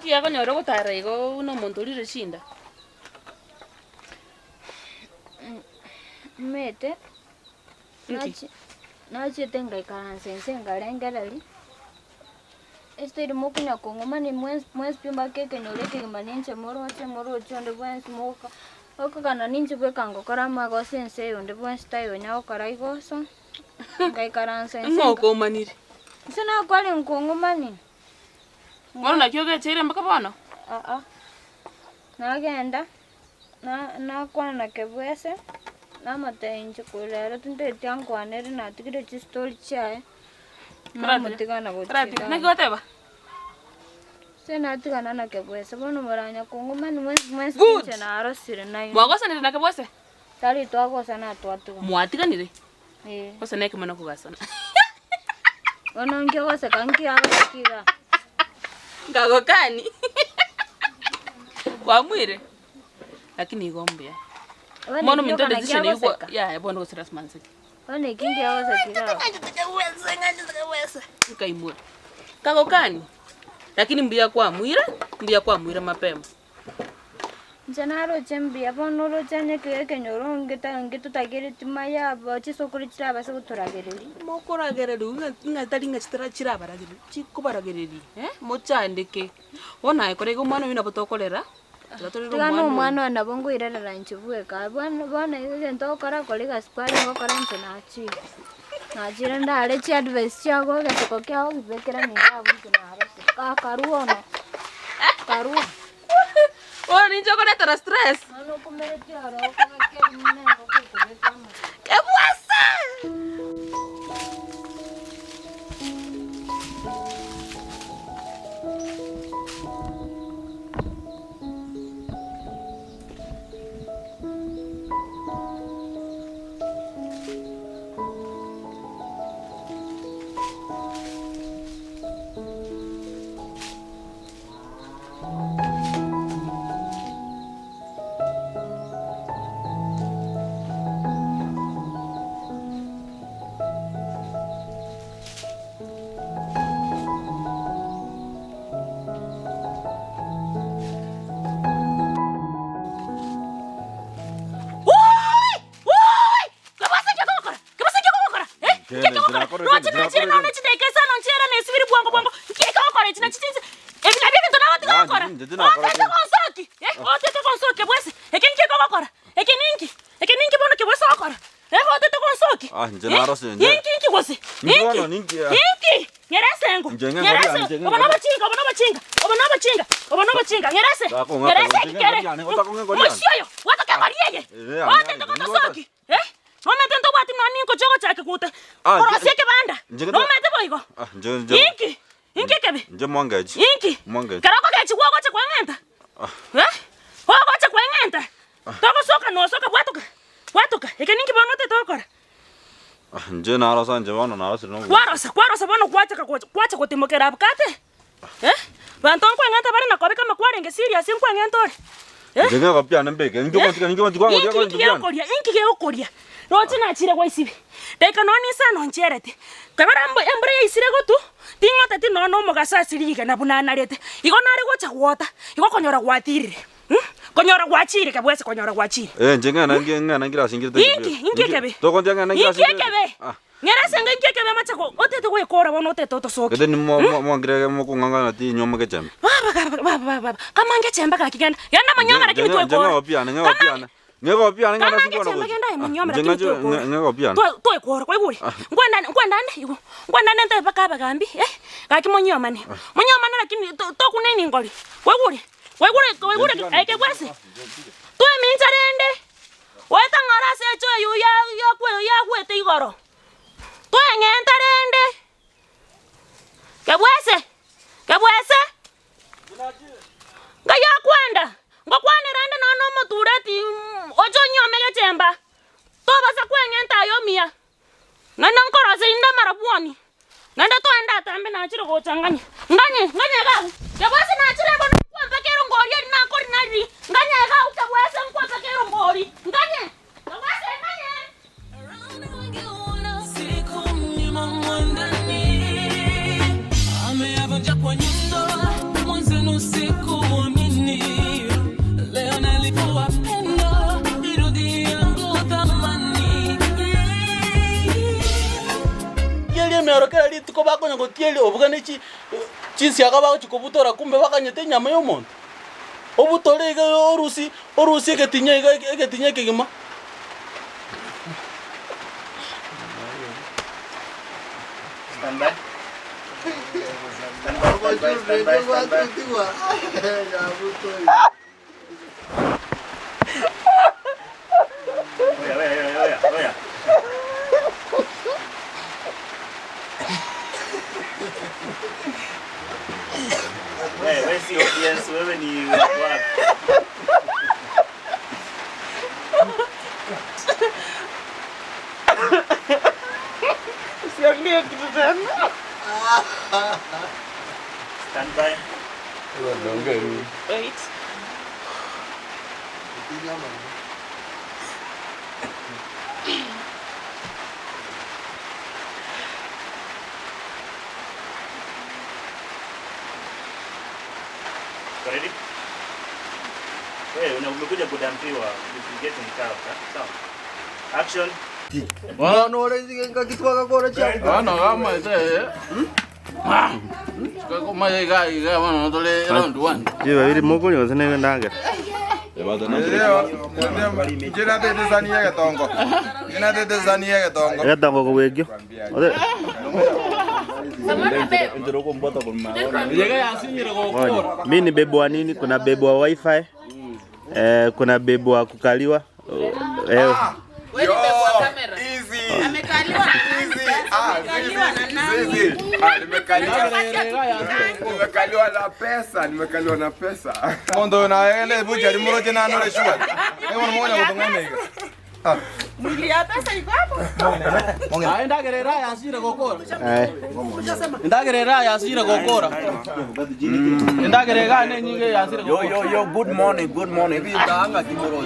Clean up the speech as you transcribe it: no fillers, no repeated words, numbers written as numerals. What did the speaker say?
Ya konyora gutara igo no muntu rire shinda. Mete. Nachi tenga ikaransense ngarengereri. Estoy mokunya kongomani mwes pimba keke nyoreke maninche moro chonde bwens moka. Oko kana ninche bwe kango karama go sense yonde bwens tayo nyao karaigoso. Ngaikaransense. Moko maniri. Sina kwali nkongomani. Mwana kyoge chere mpaka bwana. Nagenda na kwana na kebwese na matenje kulera tunde tyankwanere na tigire chistori chae. Na mutigana gochira. Na goteba. Sena tigana na kebwese bono moranya kongomani mwes pinche na arosire nayo. Mwagosa ni na kebwese. Tari twagosa na twatuga. Mwatiganire. Gosa neki mana kugasana. Ono ngegose kanki abakiga. Ngagokani. Wamwire. Lakini igombia. Mono minto decision yuko ya bono go stress manse. One kingi awasa kila. Ukaimura. Ngagokani. Lakini mbia kwa mwira mapema. Janaro chembia bono ro chane keke nyoro ngita tagere timaya bachiso kuri chiraba se gutoragereri. Mokoragereri ngatari ngachitara chiraba rageri. Chikubaragereri. Mochandeke. Ona ikorego mwana wina botokolera. Tigano mwana na bongo irera nchibuwe ka bwana ile ndokora kolika square ngokora nche nachi. Nachira ndale chi advice chago gatoko kyao bibekera ninga buntu na arose. Karuono. Karuo. Oh, ninjo con esta stress. No comer tiaro, comer que mengo que come. ¡Qué buesa! Nje mwangaji. Inki. Mwangaji. Karako gachi wogo cha kwangenta. Wogo cha kwangenta. Toko soka no soka watuka. Watuka. Eke ninki bono te tokora. Nje narasa nje bono narasa no. Kwarosa bono kwacha kutimokera abkate. Banton kwangenta bari na kobe kama kwarenge serious kwangenta ore. Nje ngakapya nembeke. Nje kwantika. Inki ke okoria. Rochi na chire kwa isibi. Deka noni sana ncherete. Kabara embre isire gotu. Tingo tati no mogasa siriga na bunana rete. Igo nare gocha wota. Igo konyora gwatirire. Konyora gwachire kabwese konyora gwachire. Njengana ngira singirite. Ingi kebe. Toko njengana ngira singirite. Ingi kebe. Ngera senga ingi kebe machako otete we kora wono otete otosoke. Kete ni mo ngire mo kunganga ti nyoma ke chembe. Baba. Kama ngechemba kakigenda. Yana manyonga lakini tuwe kora. Ngeko piana ngana singona. Ngeko piana. Tuwe kora kwa iguri. Ngwanda nte baka bagambi. Kakimonyoma ni. Monyoma na lakini to kuneni ngoli. Kwa iguri eke kwese. Tuwe mincharende. Weta ngara secho ya kwete igoro. Tuwe ngentarende. Kabwese. Ngaya kwenda. Ngokwane rande nono motureti ojo nyome gechemba. Toba sa kwengenta yomia. Nanda nkorose inda marabuoni. Nanda to enda tambe na chiro go changanya. Nganye ga. Kabwese na chiro bono kwa pakero ngori na kori nari. Nganye ga ukabwese kwa pakero ngori. Nganye. Kabwese nganye. Merokera li tuko bakonya gotieli obugane chi siaga ba chikobutora kumbe bakanyete nyama y'omuntu obutore ga orusi egetinye kigima Stand by. Oya. Wewe si audience, wewe ni wapi? Usiongee kitu tena. Stand by. Wait. Ready? Wewe umekuja kudampiwa, get in car, sawa? Action. Bwana orezi ngakitwa gakora cha. Bwana kama ite. Kama iga bwana tole round 1. Je babiri moko ni wasene ndanga. Jina tete zania getongo. Gatango ko wegyo. Ode. Mimi ni bebo wa nini? Kuna bebo wa wifi. Kuna bebo wa kukaliwa. Nimekaliwa na pesa. Mondo na ele buja limuro jina no le shua. Ewa mmoja kutongomeka. Mwili ya pesa iko hapo. Aenda gerera ya asira gokora. Enda gerera ya asira gokora. Enda gerera ne nyinge ya asira gokora. Yo, good morning. Bi ndanga kimoro.